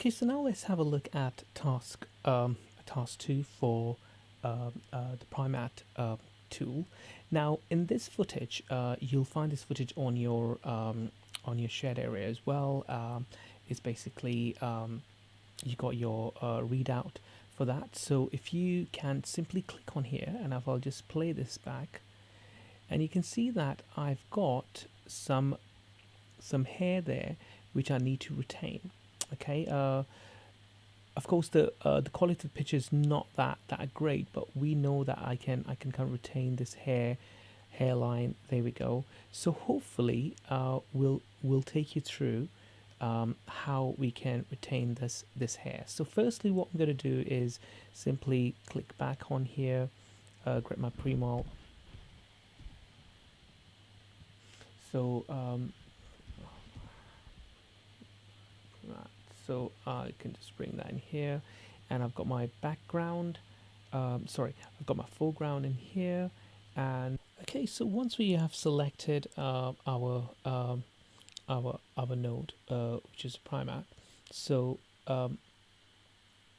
Okay, so now let's have a look at task 2 for the Primatte tool. Now, in this footage, you'll find this footage on your shared area as well. It's basically you got your readout for that. So if you can simply click on here, and I'll just play this back, and you can see that I've got some hair there which I need to retain. Okay, of course the quality of the picture is not that great, but we know that I can kind of retain this hairline. There we go. So hopefully we'll take you through how we can retain this hair. So firstly, what I'm going to do is simply click back on here, grab my Primatte. So so I can just bring that in here, and I've got my background. Sorry, I've got my foreground in here, and okay. So once we have selected our node, which is Primatte, so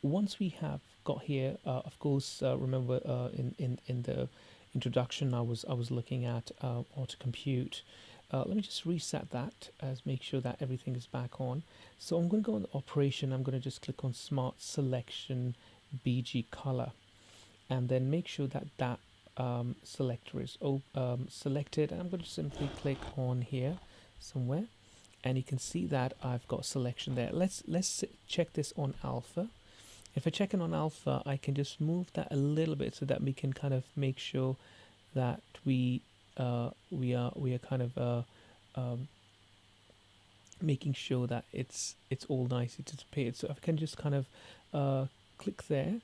once we have got here, of course, remember in the introduction, I was looking at auto compute. Let me just reset that as make sure that everything is back on. So I'm going to go on the operation. I'm going to just click on Smart Selection BG Color, and then make sure that that selector is selected. And I'm going to simply click on here somewhere, and you can see that I've got selection there. Let's check this on alpha. If I check it on alpha, I can just move that a little bit so that we can kind of make sure that we are kind of making sure that it's all nicely disappeared. So I can just kind of click there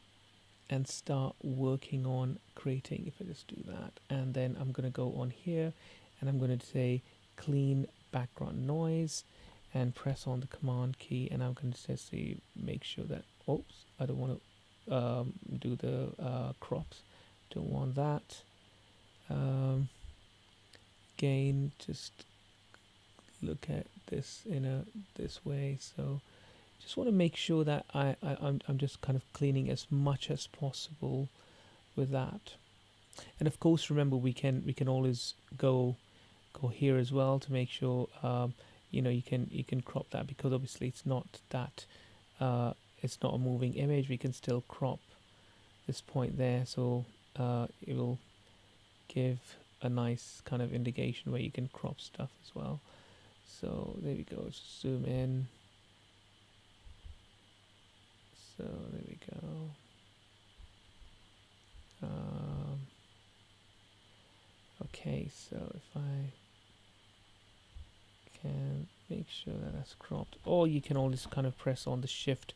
and start working on creating. If I just do that, and then I'm going to go on here, and I'm going to say clean background noise, and press on the command key, and I'm going to say make sure that, oops, I don't want to do the crops, don't want that. Again, just look at this in this way. So just want to make sure that I'm just kind of cleaning as much as possible with that. And of course, remember, we can always go here as well to make sure you know, you can crop that, because obviously it's not that it's not a moving image. We can still crop this point there, so it will give a nice kind of indication where you can crop stuff as well. So there we go. Just zoom in. So there we go. Okay, so if I can make sure that that's cropped, or you can always kind of press on the shift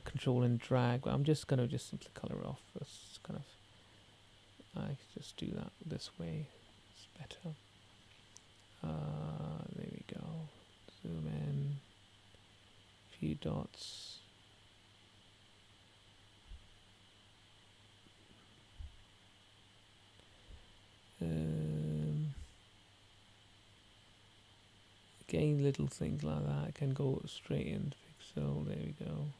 control and drag, but I'm just going to simply color off. It's kind of, I just do that this way, it's better. There we go. Zoom in, few dots. Again, little things like that. I can go straight in pixel. There we go.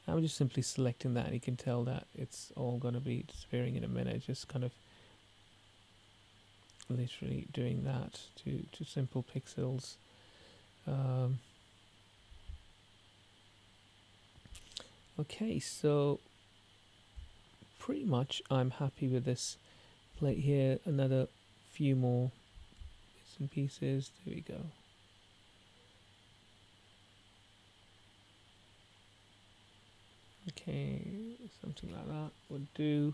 I'm just simply selecting that, and you can tell that it's all going to be disappearing in a minute. Just kind of literally doing that to simple pixels. Okay, so pretty much I'm happy with this plate here. Another few more bits and pieces. There we go. Okay, something like that would do.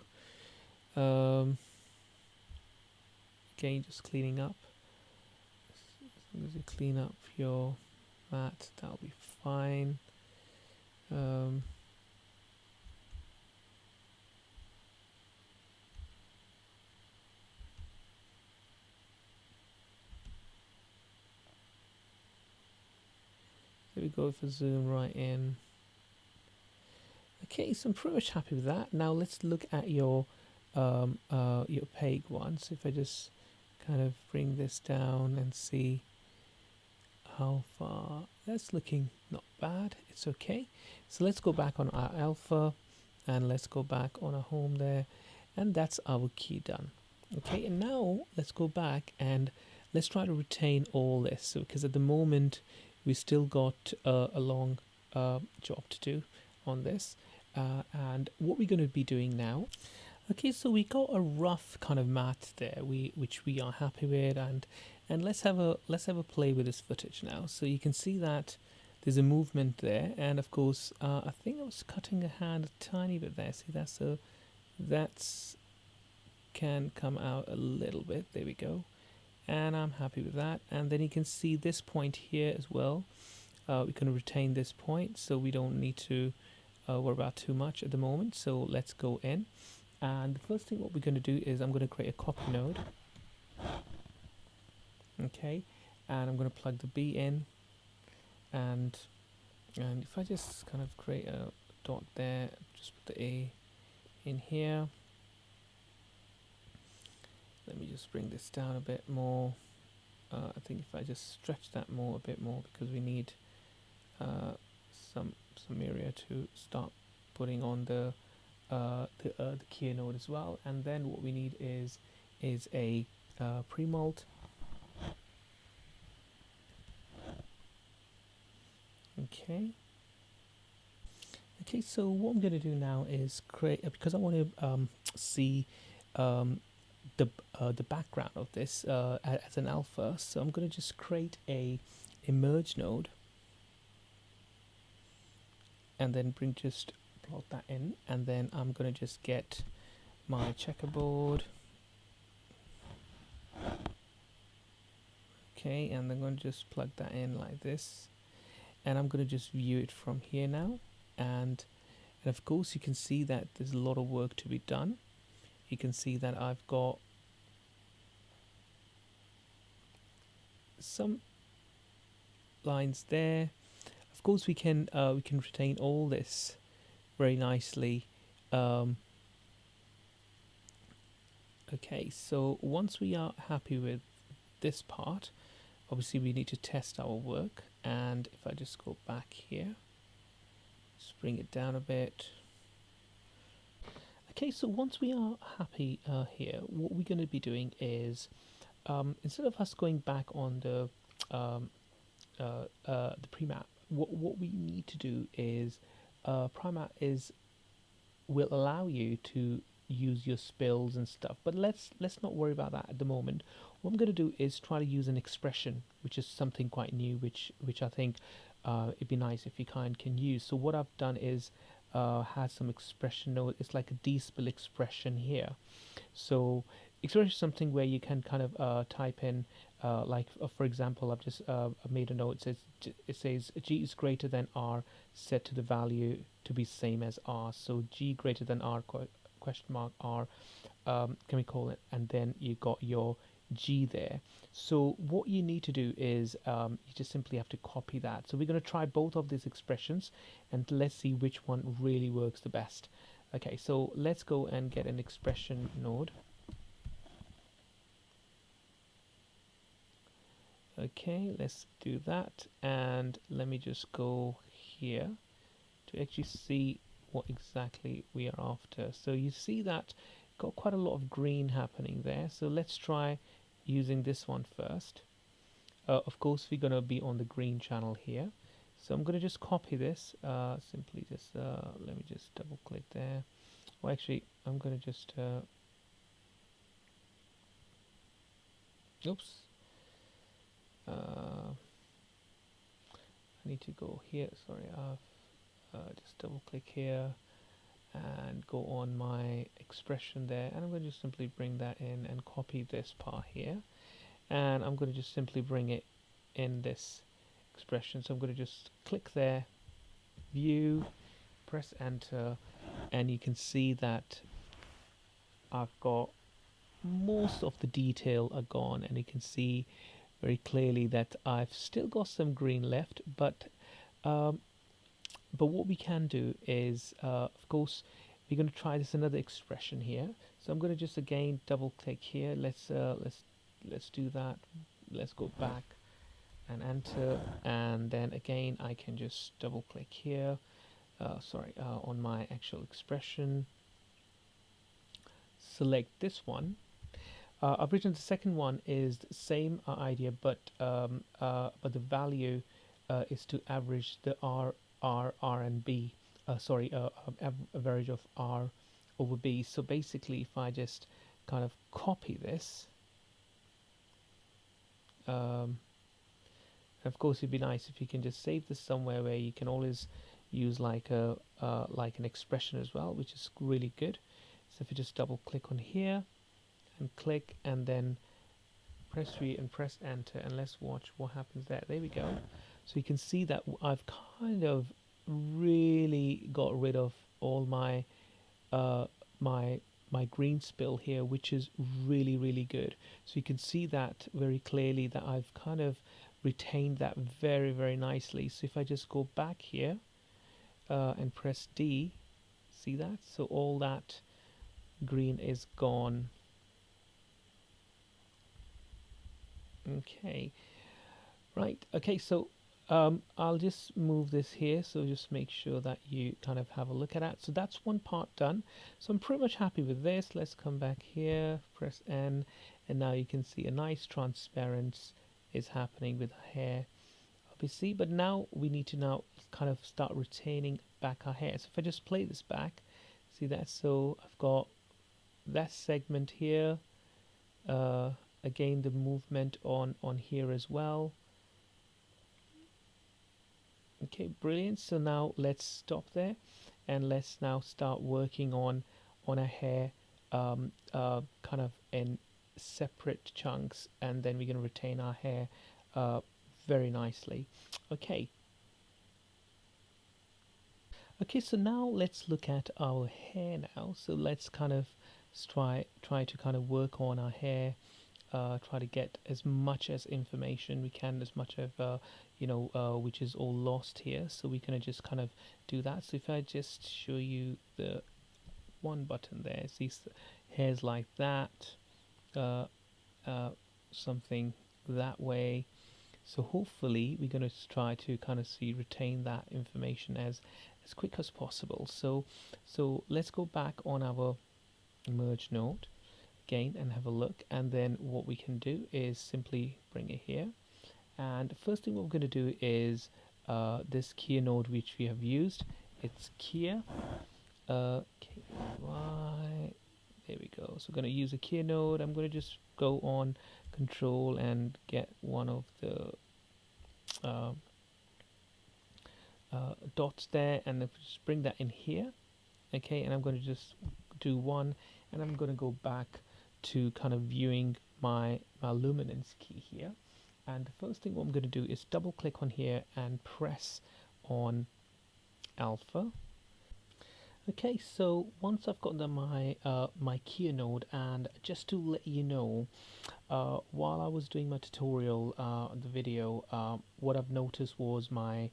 Again, just cleaning up. As long as you clean up your mat, that'll be fine. There we go, for zoom right in. Okay, so I'm pretty much happy with that. Now let's look at your opaque one. So if I just kind of bring this down and see how far. That's looking not bad. It's okay. So let's go back on our alpha and let's go back on our home there, and that's our key done. Okay, and now let's go back and let's try to retain all this. So because at the moment we still got a long job to do on this, and what we're going to be doing now. Okay, so we got a rough kind of mat there, which we are happy with, and let's have a play with this footage now. So you can see that there's a movement there, and of course, I think I was cutting a hand a tiny bit there. See, that's can come out a little bit. There we go, and I'm happy with that. And then you can see this point here as well. We can retain this point, so we don't need to worry about too much at the moment. So let's go in. And the first thing what we're going to do is I'm going to create a copy node. Okay, and I'm going to plug the B in, and if I just kind of create a dot there, just put the A in here. Let me just bring this down a bit more. I think if I just stretch that more a bit more, because we need some area to start putting on the key node as well. And then what we need is a pre-mult. Okay, so what I'm going to do now is create, because I want to see the background of this as an alpha, so I'm going to just create a merge node, and then just plot that in, and then I'm going to just get my checkerboard. Okay, and I'm going to just plug that in like this, and I'm going to just view it from here now, and of course you can see that there's a lot of work to be done. You can see that I've got some lines there. Of course we can retain all this very nicely. Okay, so once we are happy with this part, obviously we need to test our work, and if I just go back here, just bring it down a bit. Okay, so once we are happy here, what we're going to be doing is instead of us going back on the Primatte, what we need to do is Primatte will allow you to use your spills and stuff, but let's not worry about that at the moment. What I'm going to do is try to use an expression, which is something quite new, which I think it'd be nice if you can use. So what I've done is had some expression node. It's like a despill expression here. So expression is something where you can kind of type in like for example, I've just made a note. It says G is greater than R set to the value to be same as R. So G greater than R question mark R can we call it, and then you got your G there. So what you need to do is you just simply have to copy that. So we're going to try both of these expressions, and let's see which one really works the best. Okay, so let's go and get an expression node. Okay, let's do that, and let me just go here to actually see what exactly we are after. So you see that got quite a lot of green happening there, so let's try using this one first. Of course we're going to be on the green channel here, so I'm going to just copy this, simply just let me just double click there. Well, actually I'm going to just oops, I need to go here, sorry, I've just double click here and go on my expression there, and I'm going to just simply bring that in and copy this part here, and I'm going to just simply bring it in this expression. So I'm going to just click there, view, press enter, and you can see that I've got most of the detail are gone, and you can see very clearly that I've still got some green left, but what we can do is of course we're going to try this another expression here. So I'm going to just again double click here. Let's do that. Let's go back and enter, and then again I can just double click here, on my actual expression, select this one. I've written the second one is the same idea, but the value is to average the R and B. Average of R over B. So basically, if I just kind of copy this, of course, it'd be nice if you can just save this somewhere where you can always use like an expression as well, which is really good. So if you just double click on here and click and then press 3 and press enter, and let's watch what happens there. There we go. So you can see that I've kind of really got rid of all my my green spill here, which is really good. So you can see that very clearly that I've kind of retained that very nicely. So if I just go back here and press D, see that? So all that green is gone. Okay, right. Okay, so I'll just move this here, so just make sure that you kind of have a look at that. So that's one part done. So I'm pretty much happy with this. Let's come back here, press N, and now you can see a nice transparency is happening with hair, obviously. But now we need to now kind of start retaining back our hair. So if I just play this back, see that? So I've got that segment here. Again, the movement on here as well. Okay, brilliant. So now let's stop there and let's now start working on a hair kind of in separate chunks, and then we're going to retain our hair very nicely. Okay, so now let's look at our hair now. So let's kind of try to kind of work on our hair, try to get as much as information we can, as much of which is all lost here. So we're going to just kind of do that. So if I just show you the one button there, see hairs like that, something that way. So hopefully we're going to try to kind of retain that information as quick as possible. So let's go back on our merge node again and have a look, and then what we can do is simply bring it here, and the first thing what we're going to do is this key node which we have used, it's key KY, there we go. So we're going to use a key node. I'm going to just go on control and get one of the dots there, and then just bring that in here. Okay, and I'm going to just do one, and I'm going to go back to kind of viewing my luminance key here. And the first thing what I'm going to do is double click on here and press on alpha. Okay, so once I've got my my key node, and just to let you know, while I was doing my tutorial, the video, what I've noticed was my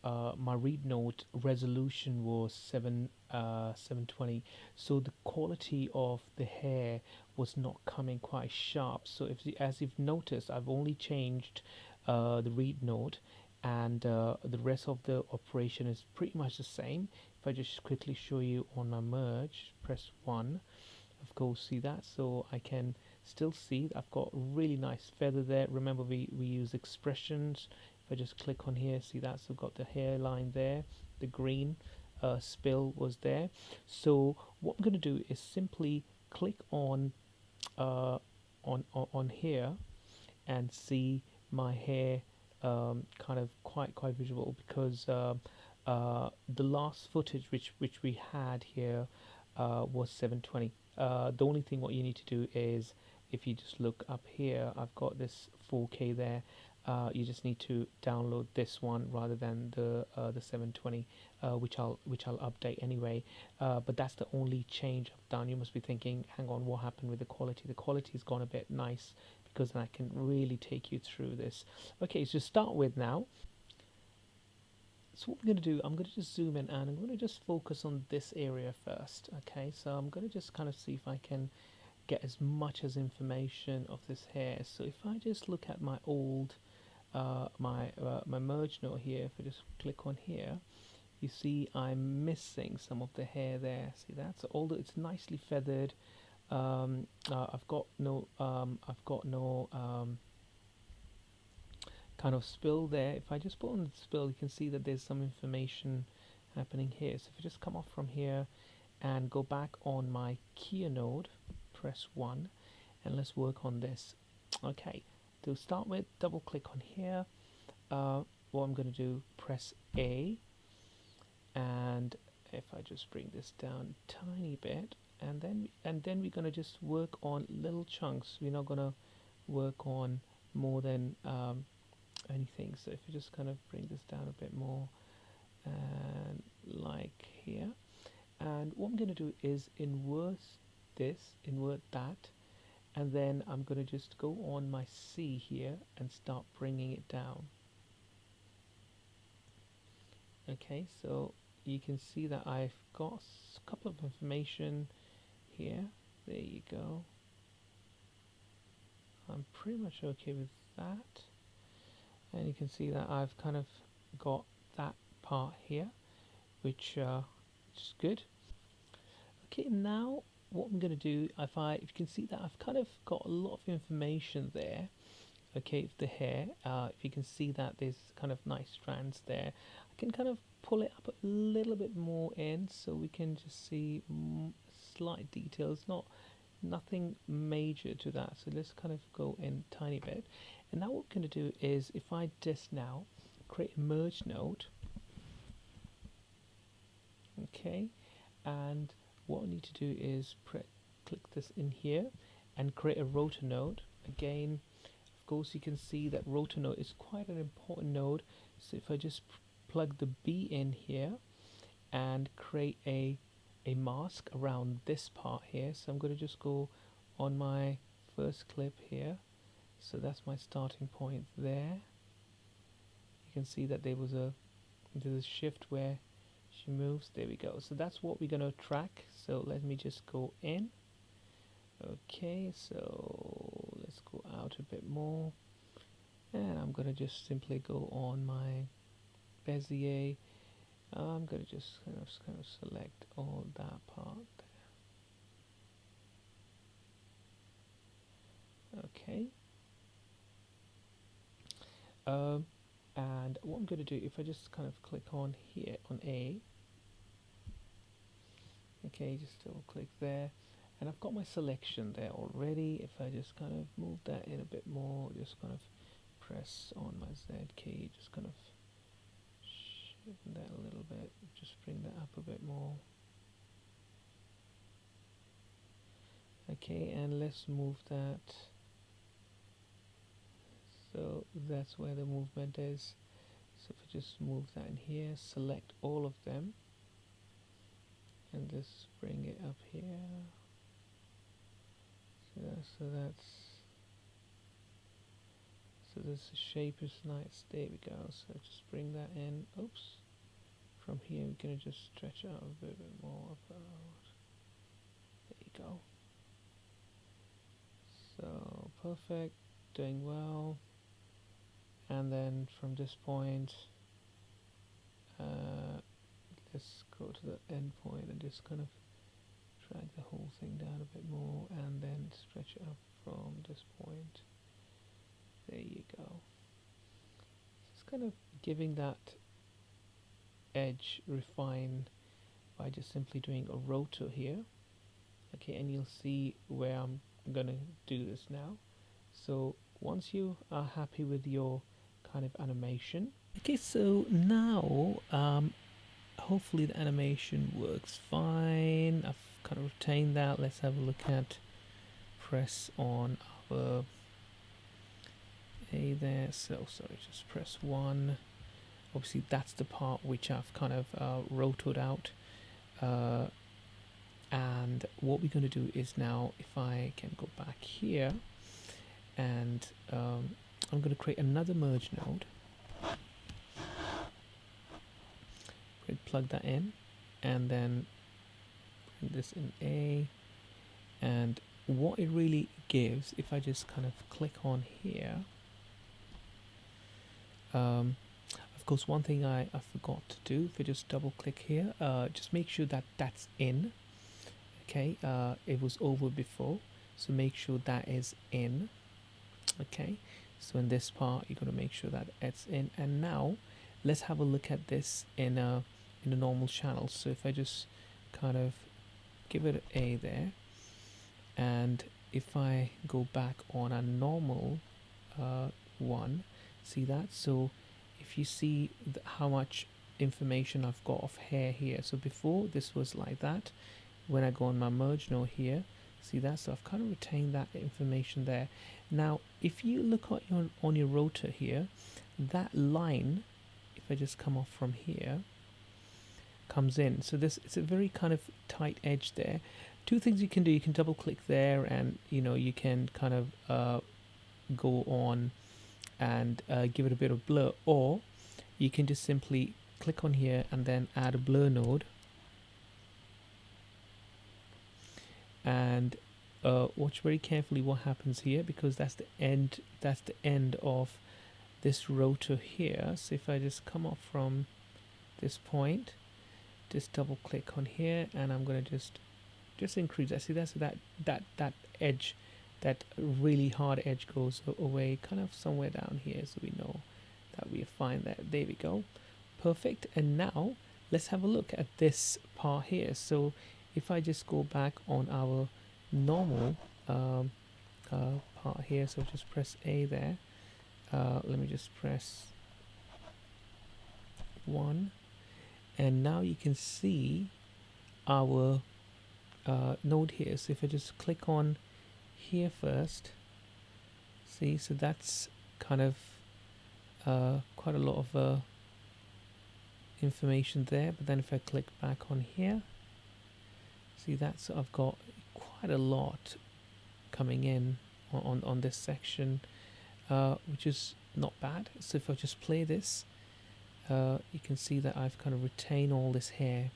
read node resolution was 720, so the quality of the hair was not coming quite sharp. So as you've noticed, I've only changed the read node, and the rest of the operation is pretty much the same. If I just quickly show you on my merge, press 1, of course, see that, so I can still see I've got really nice feather there. Remember, we use expressions. If I just click on here, see that, so I've got the hairline there, the green spill was there. So what I'm going to do is simply click on here and see my hair kind of quite visual, because the last footage which we had here was 720. The only thing what you need to do is, if you just look up here, I've got this 4K there. You just need to download this one rather than the 720, which I'll update anyway. But that's the only change I've done. You must be thinking, hang on, what happened with the quality? The quality has gone a bit nice, because then I can really take you through this. Okay, so to start with now, so what we're going to do, I'm going to just zoom in and I'm going to just focus on this area first. Okay, so I'm going to just kind of see if I can get as much as information of this hair. So if I just look at my old my merge node here, if I just click on here, you see I'm missing some of the hair there. See that? So although it's nicely feathered, I've got no kind of spill there. If I just put on the spill, you can see that there's some information happening here. So if I just come off from here and go back on my keyer node, press 1, and let's work on this. Okay, to start with, double click on here. What I'm going to do, press A, and if I just bring this down a tiny bit, and then we're going to just work on little chunks. We're not going to work on more than anything. So if you just kind of bring this down a bit more, and like here, and what I'm going to do is invert that, and then I'm going to just go on my C here and start bringing it down. Okay, so you can see that I've got a couple of information here. There you go. I'm pretty much okay with that, and you can see that I've kind of got that part here, which is good. Okay, now what I'm going to do, if you can see that I've kind of got a lot of information there. Okay, the hair, if you can see that there's kind of nice strands there, I can kind of pull it up a little bit more in, so we can just see slight details, nothing major to that. So let's kind of go in a tiny bit, and now what we're going to do is, if I just now create a merge node, okay, and what I need to do is click this in here and create a rotor node. Again, of course, you can see that rotor node is quite an important node. So if I just plug the B in here and create a mask around this part here, so I'm going to just go on my first clip here. So that's my starting point there. You can see that there's a shift where she moves. There we go. So that's what we're going to track. So let me just go in. Okay, so let's go out a bit more, and I'm going to just simply go on my Bezier. I'm going to just kind of select all that part there. Okay. And what I'm going to do, if I just kind of click on here on A, okay, just double click there, and I've got my selection there already. If I just kind of move that in a bit more, just kind of press on my Z key, just kind of shift that a little bit, just bring that up a bit more. Okay, and let's move that. So that's where the movement is. So if I just move that in here, select all of them, and just bring it up here. So this shape is nice. There we go. So just bring that in. Oops. From here we're gonna just stretch out a bit more about. There you go. So perfect. Doing well. And then from this point, let's go to the end point and just kind of drag the whole thing down a bit more, and then stretch it up from this point. There you go. Just kind of giving that edge refine by just simply doing a rotor here. Okay, and you'll see where I'm gonna do this now. So once you are happy with your kind of animation, okay, so now hopefully the animation works fine. I've kind of retained that. Let's have a look at, press on our A there. So sorry, just press 1. Obviously that's the part which I've kind of rotoed out, and what we're going to do is, now if I can go back here, and I'm going to create another merge node, plug that in, and then bring this in A, and what it really gives, if I just kind of click on here, Of course, one thing I forgot to do, if you just double click here, just make sure that that's in. Okay, it was over before, so make sure that is in. Okay, so in this part you're going to make sure that it's in. And now let's have a look at this in a normal channel. So if I just kind of give it an A there, and if I go back on a normal one, see that? So if you see how much information I've got of hair here, so before this was like that. When I go on my merge node here, see that? So I've kind of retained that information there. Now if you look at on your rotor here, that line, if I just come off from here, comes in. So this, it's a very kind of tight edge there. Two things you can do: you can double click there, and you can kind of go on and give it a bit of blur, or you can just simply click on here and then add a blur node, and watch very carefully what happens here, because that's the end of this rotor here. So if I just come off from this point, just double click on here, and I'm going to just increase that. See, that's that edge, that really hard edge goes away kind of somewhere down here, so we know that we are fine there. There we go, perfect. And now let's have a look at this part here. So if I just go back on our normal part here, so just press A there, let me just press 1, and now you can see our node here. So if I just click on here first, see, so that's kind of quite a lot of information there. But then if I click back on here, see, that's, I've got quite a lot coming in on this section, which is not bad. So if I just play this, you can see that I've kind of retained all this hair.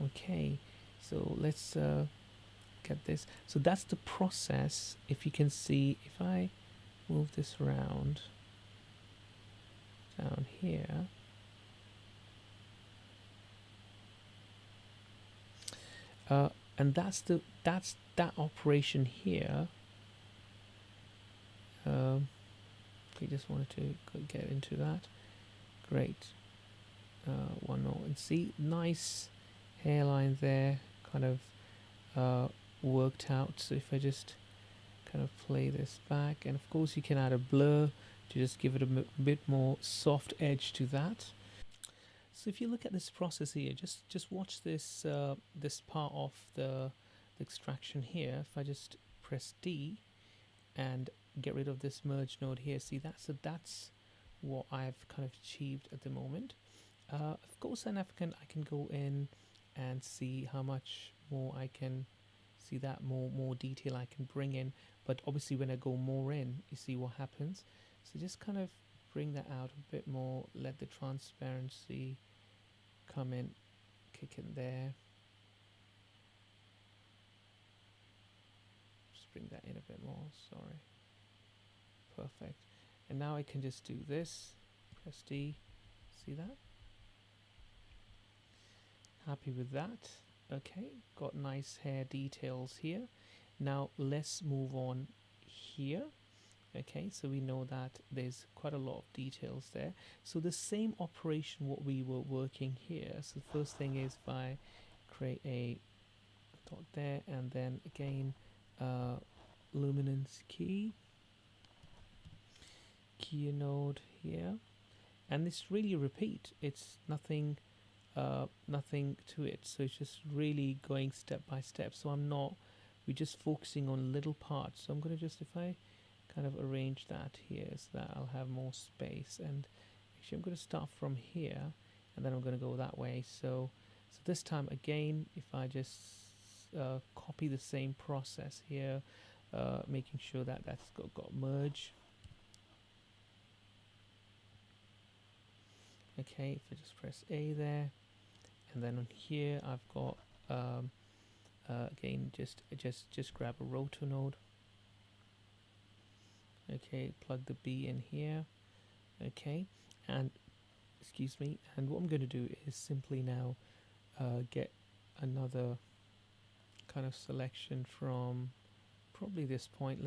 Okay, so let's get this. So that's the process. If you can see, if I move this around down here, and that's that operation here. We just wanted to get into that. Great. One more, and see, nice hairline there, kind of worked out. So if I just kind of play this back, and of course you can add a blur to just give it a bit more soft edge to that. So if you look at this process here, just watch this this part of the extraction here. If I just press D and get rid of this merge node here, see, that's what I've kind of achieved at the moment. Of course, then I can go in and see how much more I can see, that more detail I can bring in. But obviously when I go more in, you see what happens. So just kind of bring that out a bit more, let the transparency come in, kick in there, just bring that in a bit more, sorry, perfect. And now I can just do this, press D, see that? Happy with that. Okay, got nice hair details here. Now let's move on here. Okay, so we know that there's quite a lot of details there. So the same operation what we were working here. So the first thing is if I create a dot there, and then again luminance key node here, and this really repeat, it's nothing to it, so it's just really going step by step. So we're just focusing on little parts. So I'm going to just, if I kind of arrange that here so that I'll have more space, and actually I'm going to start from here and then I'm going to go that way. So this time again, if I just copy the same process here, making sure that that's got merge. Okay, if I just press A there, and then on here I've got again just grab a rotor node. Okay, plug the B in here, Okay, and excuse me, and what I'm going to do is simply now get another kind of selection from probably this point.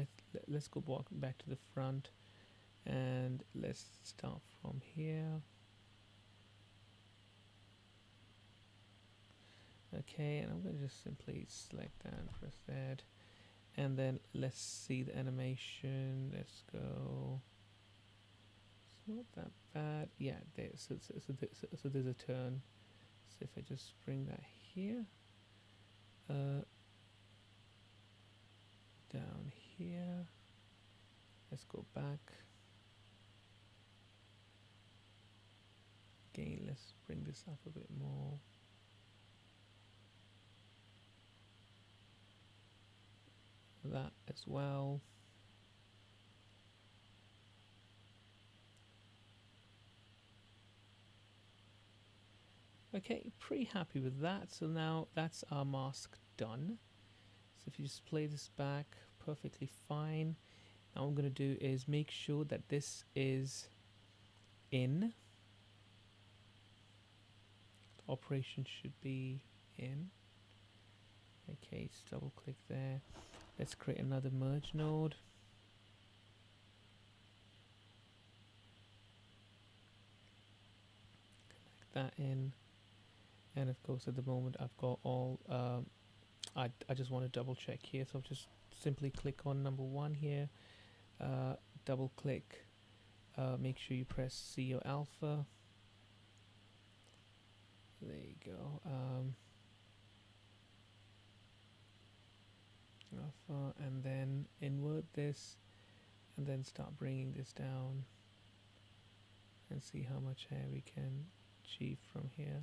Let's go back to the front, and let's start from here. Okay, and I'm going to just simply select that and press that, and then let's see the animation. Let's go. It's not that bad. Yeah, there. So there's a turn. So if I just bring that here, down here, let's go back. Again, let's bring this up a bit more. That as well. Okay, pretty happy with that. So now that's our mask done. So if you just play this back, perfectly fine. Now what I'm going to do is make sure that this is in. Operation should be in. Okay, let's double click there. Let's create another merge node. Connect that in. And of course at the moment I've got all, I just want to double check here. So I'll just simply click on number 1 here. Double click. Make sure you press C or alpha. There you go. Alpha, and then invert this, and then start bringing this down, and see how much hair we can achieve from here.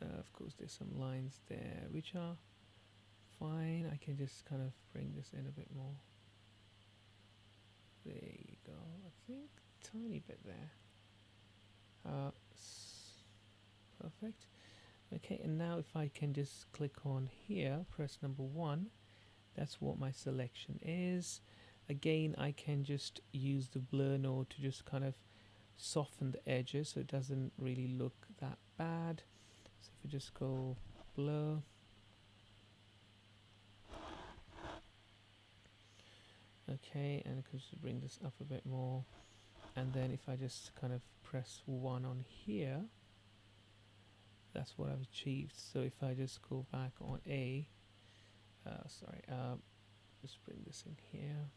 Of course, there's some lines there which are fine. I can just kind of bring this in a bit more. There you go. I think tiny bit there. Perfect. Okay, and now if I can just click on here, press number 1, that's what my selection is. Again, I can just use the blur node to just kind of soften the edges so it doesn't really look that bad. So if we just go blur, okay, and I can just bring this up a bit more, and then if I just kind of press 1 on here, that's what I've achieved. So if I just go back on A, just bring this in here,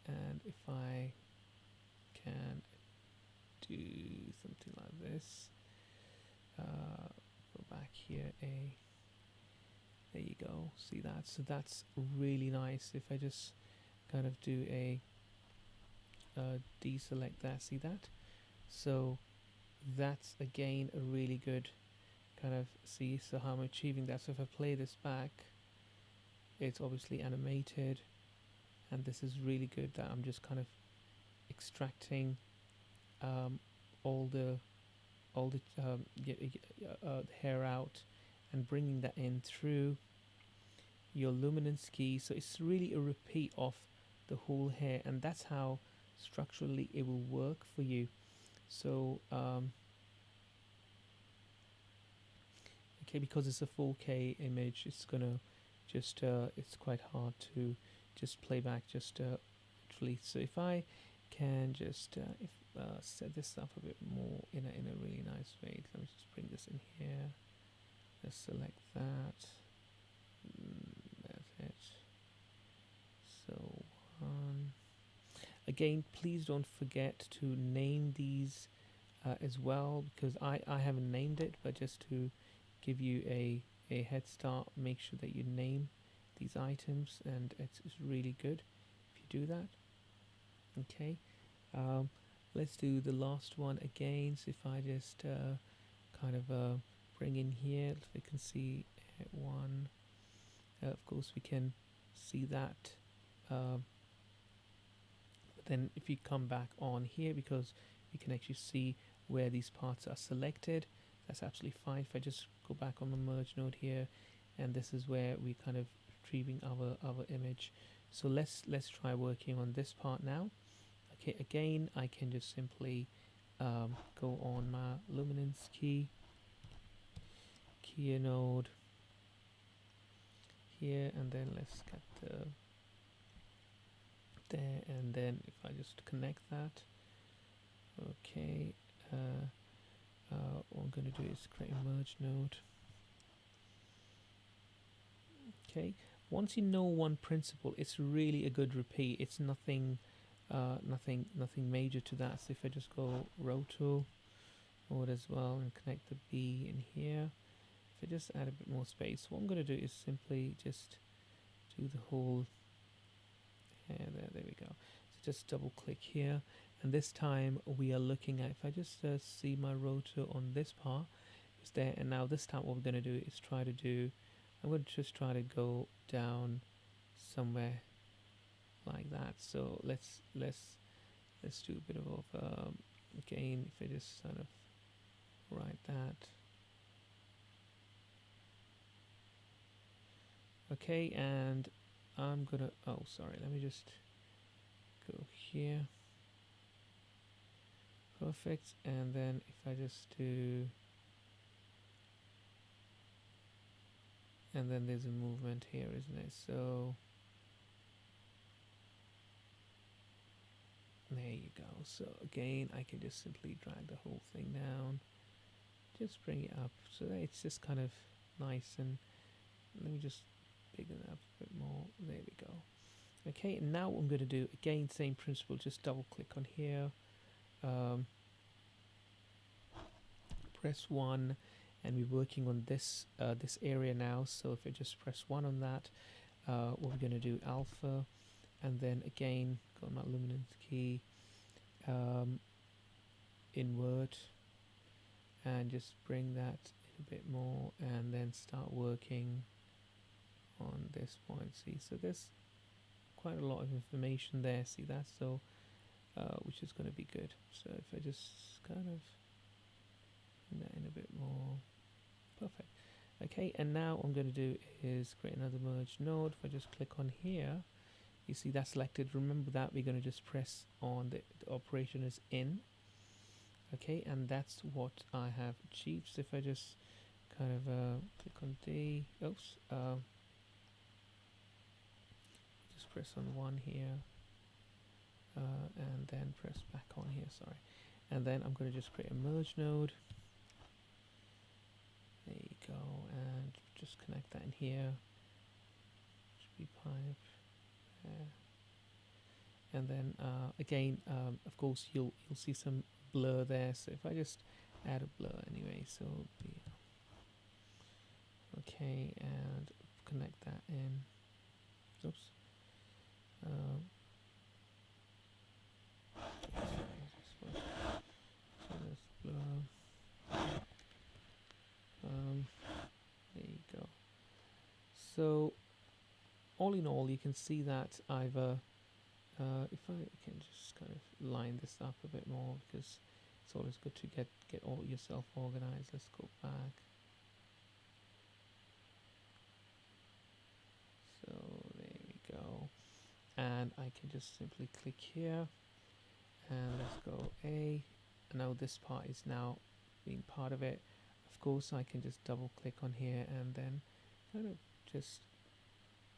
and if I can do something like this, go back here, A, there you go, see that? So that's really nice. If I just kind of do a deselect that, see that? So that's again a really good kind of, see, so how I'm achieving that. So if I play this back, it's obviously animated, and this is really good that I'm just kind of extracting all the hair out and bringing that in through your luminance key. So it's really a repeat of the whole hair, and that's how structurally it will work for you. So okay, because it's a 4K image, it's gonna just it's quite hard to just play back just literally. So if I can just set this up a bit more in a really nice way, let me just bring this in here. Let's select that. That's it. So again, please don't forget to name these as well, because I haven't named it, but just to give you a head start, make sure that you name these items, and it's really good if you do that. Okay, let's do the last one again. So if I just kind of bring in here, we can see one. Of course, we can see that. But then if you come back on here, because you can actually see where these parts are selected, that's absolutely fine. If I just go back on the merge node here, and this is where we kind of retrieving our image. So let's try working on this part now. Okay, again I can just simply go on my luminance key node here, and then let's get the there, and then if I just connect that, okay, what I'm going to do is create a merge node. Okay, once you know one principle, it's really a good repeat. It's nothing major to that. So if I just go roto mode as well and connect the B in here, if I just add a bit more space, what I'm going to do is simply just do the whole, there we go. So just double click here, and this time we are looking at, if I just see my rotor on this part, it's there, and now this time what we're going to do is try to do, I'm going to just try to go down somewhere like that. So let's do a bit of again, if I just sort of write that. Okay, and I'm gonna, oh sorry, let me just go here. Perfect, and then if I just do, and then there's a movement here, isn't it? So there you go. So again, I can just simply drag the whole thing down, just bring it up so that it's just kind of nice, and let me just biggen it up a bit more. There we go. Okay, and now what I'm going to do, again, same principle, just double click on here, press 1, and we're working on this this area now. So if I just press 1 on that, what we're going to do, alpha, and then again go on my luminance key, invert, and just bring that in a bit more, and then start working on this point. See, so there's quite a lot of information there, see that? So which is going to be good. So if I just kind of bring that in a bit more, perfect. Okay, and now what I'm going to do is create another merge node. If I just click on here, you see that's selected. Remember that we're going to just press on the operation is in. Okay, and that's what I have achieved. So if I just kind of click on D, oops, just press on 1 here, and then press back on here, sorry, and then I'm going to just create a merge node. There you go, and just connect that in here. Should be pipe there. And then again, of course, you'll see some blur there. So if I just add a blur anyway, so okay, and connect that in. Oops. There you go. So all in all, you can see that I've if I can just kind of line this up a bit more, because it's always good to get all yourself organized. Let's go back. So there we go, and I can just simply click here, and let's go A. Now this part is now being part of it. Of course, I can just double click on here and then kind of just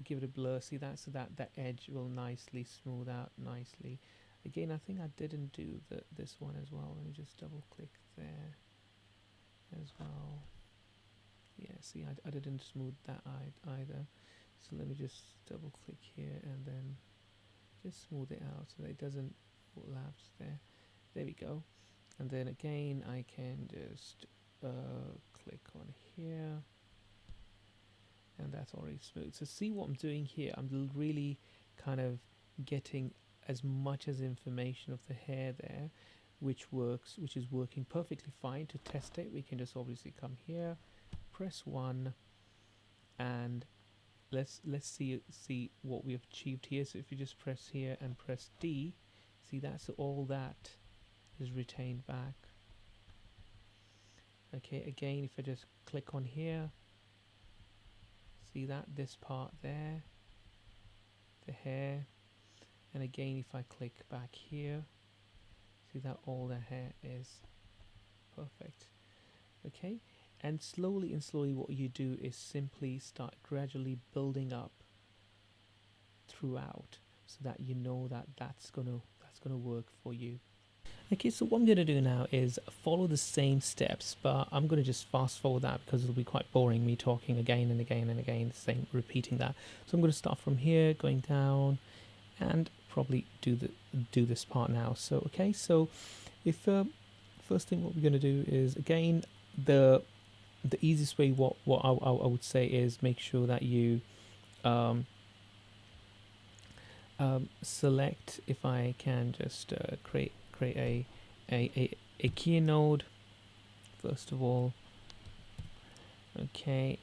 give it a blur. See that? So that edge will nicely smooth out nicely. Again, I think I didn't do this one as well. Let me just double click there as well. Yeah, see, I didn't smooth that either. So let me just double click here and then just smooth it out so that it doesn't lapse there. There we go. And then again, I can just click on here, and that's already smooth. So see what I'm doing here, I'm really kind of getting as much as information of the hair there, which is working perfectly fine. To test it, we can just obviously come here, press 1, and let's see what we have achieved here. So if you just press here and press D, see that? So all that is retained back. Okay, again, if I just click on here, see that? This part there, the hair, and again, if I click back here, see that all the hair is perfect. Okay, and slowly what you do is simply start gradually building up throughout, so that you know that that's gonna work for you. Okay, so what I'm going to do now is follow the same steps, but I'm going to just fast forward that because it'll be quite boring me talking again and again and again, same repeating that. So I'm going to start from here, going down, and probably do this part now. So okay, so if first thing what we're going to do is, again, the easiest way, what I would say is make sure that you select, if I can just create a key node first of all. Okay,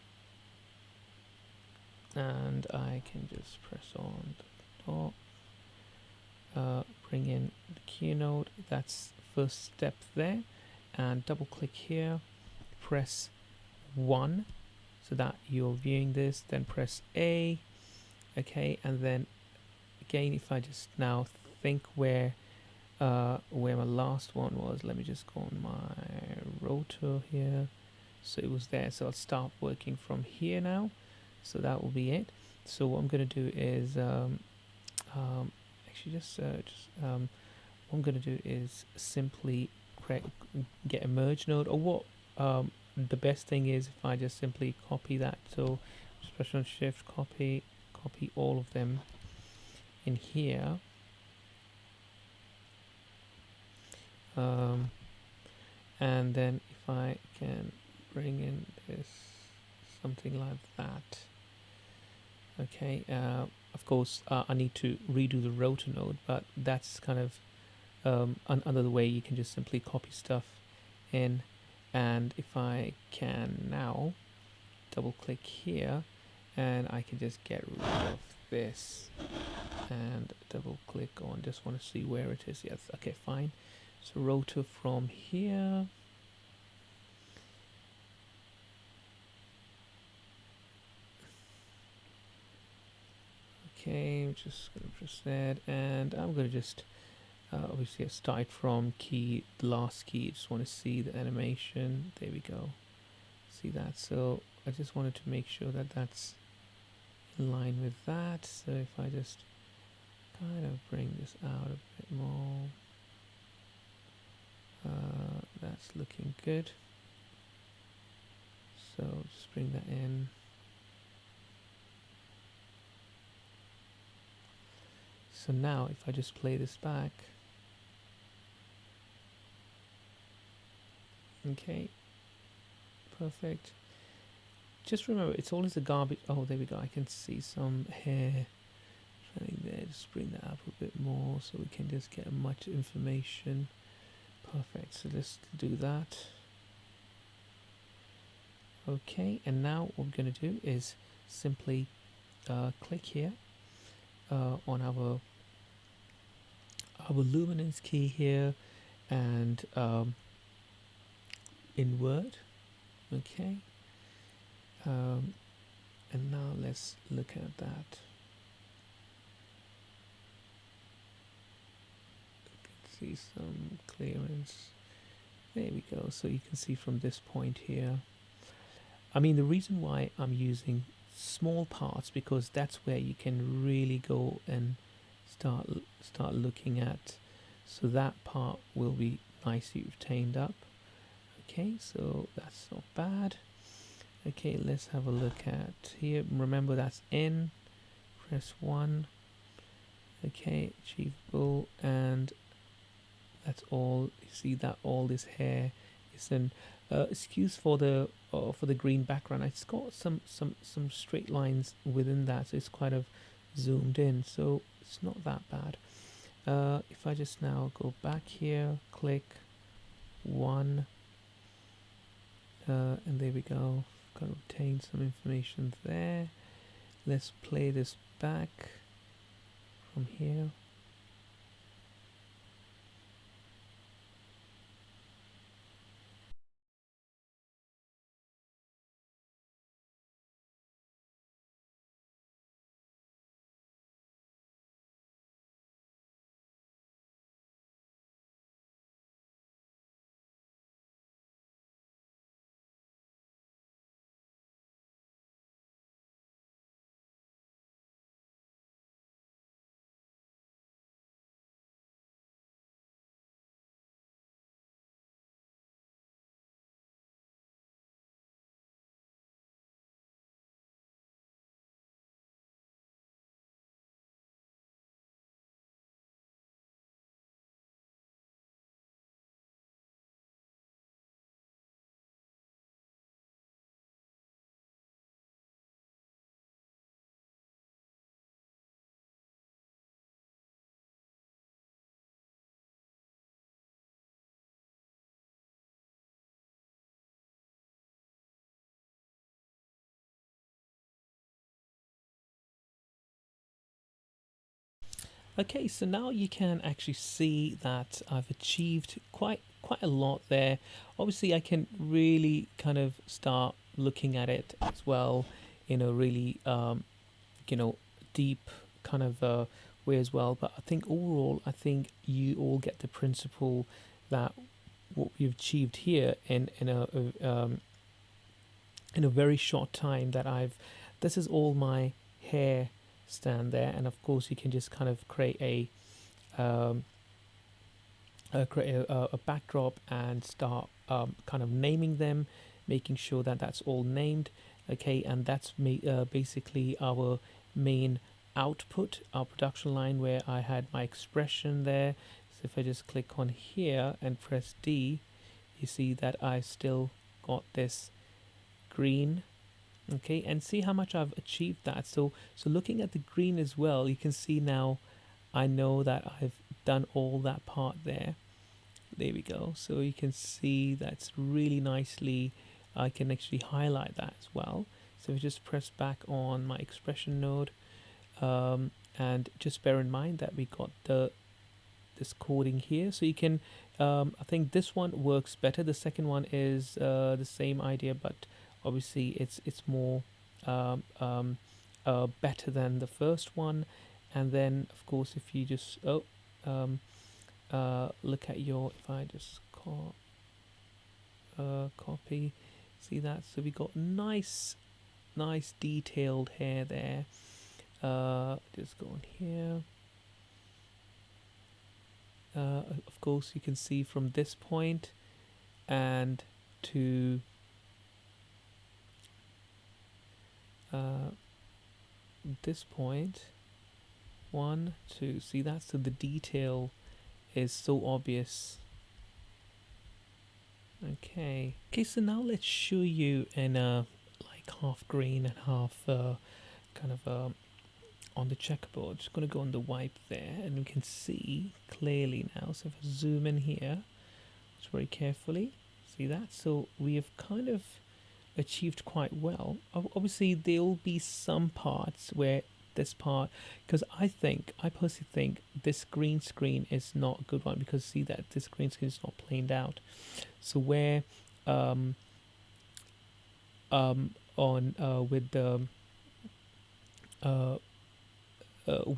and I can just press on the top, bring in the key node. That's first step there, and double click here, press 1 so that you're viewing this, then press A. Okay, and then again, if I just now think where my last one was, let me just go on my rotor here. So it was there, so I'll start working from here now. So that will be it. So what I'm going to do is actually what I'm going to do is simply get a merge node, or what the best thing is if I just simply copy that. So just press on shift, copy all of them in here. And then if I can bring in this, something like that. Okay, of course I need to redo the rotor node, but that's kind of another way you can just simply copy stuff in. And if I can now double click here, and I can just get rid of this and double click on, just want to see where it is. Yes, okay, fine. So rotor from here, okay, I'm just going to press that, and I'm going to just obviously start from key, the last key. Just want to see the animation. There we go, see that. So I just wanted to make sure that that's in line with that. So if I just kind of bring this out a bit more, that's looking good. So just bring that in. So now if I just play this back, okay, perfect. Just remember, it's always a garbage. Oh, there we go. I can see some hair running there. Just bring that up a bit more so we can just get much information. Perfect. So let's do that. Okay, and now what we're going to do is simply click here on our luminance key here, and invert. Okay, and now let's look at that. You can see some clearance. There we go. So you can see from this point here. I mean, the reason why I'm using small parts, because that's where you can really go and start looking at. So that part will be nicely retained up. Okay, so that's not bad. Okay, let's have a look at here. Remember, that's in. Press 1. Okay, achievable, and that's all. You see that all this hair is in. Excuse for the green background. It's got some straight lines within that, so it's kind of zoomed in. So it's not that bad. If I just now go back here, click 1, and there we go. Got to obtain some information there. Let's play this back from here. Okay, so now you can actually see that I've achieved quite a lot there. Obviously, I can really kind of start looking at it as well in a really you know deep kind of way as well. But I think overall, I think you all get the principle that what we've achieved here in a very short time that I've this is all my hair stand there, and of course you can just kind of um, create a backdrop and start kind of naming them, making sure that that's all named. Okay, and that's basically our main output, our production line where I had my expression there. So if I just click on here and press D, you see that I still got this green. Okay, and see how much I've achieved that. So looking at the green as well, you can see now I know that I've done all that part there. There we go. So you can see that's really nicely. I can actually highlight that as well. So if I just press back on my expression node, and just bear in mind that we got this coding here. So you can, I think this one works better. The second one is the same idea, but obviously it's more better than the first one. And then of course if you just look at your, if I just copy, see that, so we got nice detailed hair there. Just go on here. Of course you can see from this point and to this point, 1 2, see that, so the detail is so obvious. Okay, so now let's show you in a like half green and half kind of on the checkerboard. Just going to go on the wipe there, and we can see clearly now. So if I zoom in here, just very carefully, see that. So we have kind of achieved quite well. Obviously, there will be some parts where this part, because I personally think this green screen is not a good one, because see that this green screen is not planed out. So where on with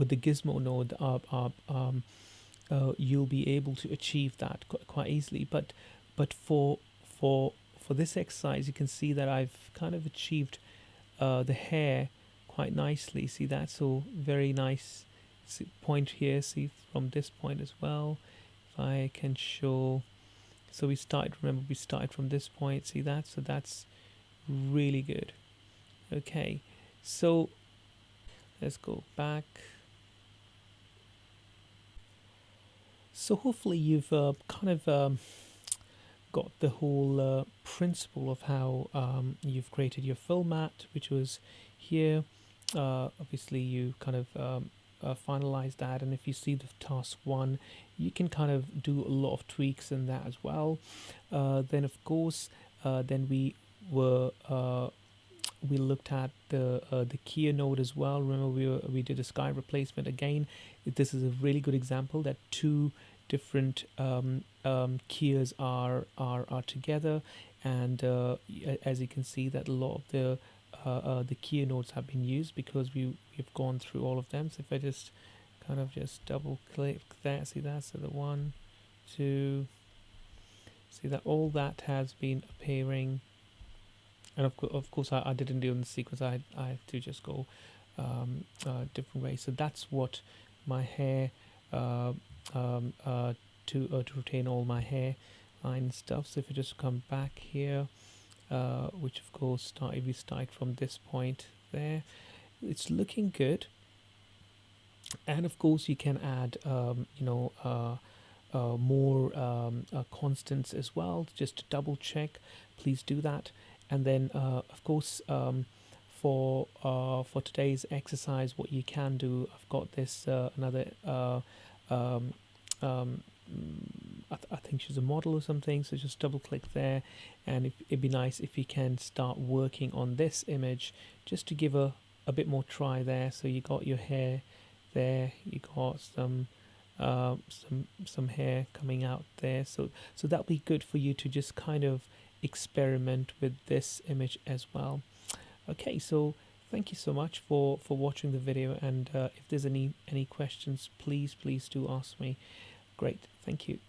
the gizmo node you'll be able to achieve that quite easily, but for this exercise you can see that I've kind of achieved the hair quite nicely. See that, so very nice point here, see from this point as well. If I can show, so we started from this point, see that, so that's really good. Okay, so let's go back. So hopefully you've kind of got the whole principle of how you've created your fill mat, which was here. Obviously you kind of finalize that, and if you see the task 1, you can kind of do a lot of tweaks in that as well. Then of course then we looked at the keyer node as well. Remember we did a sky replacement again. This is a really good example that two different keyers are together, and as you can see that a lot of the keyer nodes have been used because we've gone through all of them. So if I just kind of just double click that, see that, so the 1 2, see that all that has been appearing. And of course I didn't do in the sequence. I had to just go different ways. So that's what my hair to retain all my hair line stuff. So if I just come back here, which of course if we start from this point there, it's looking good. And of course you can add more constants as well, just to double check. Please do that. And then of course for today's exercise, what you can do, I've got this another I think she's a model or something, so just double click there, and it'd be nice if you can start working on this image just to give a bit more try there. So you got your hair there. You got some hair coming out there. So that'll be good for you to just kind of experiment with this image as well. Okay, so thank you so much for watching the video, and if there's any questions, please do ask me. Great, thank you.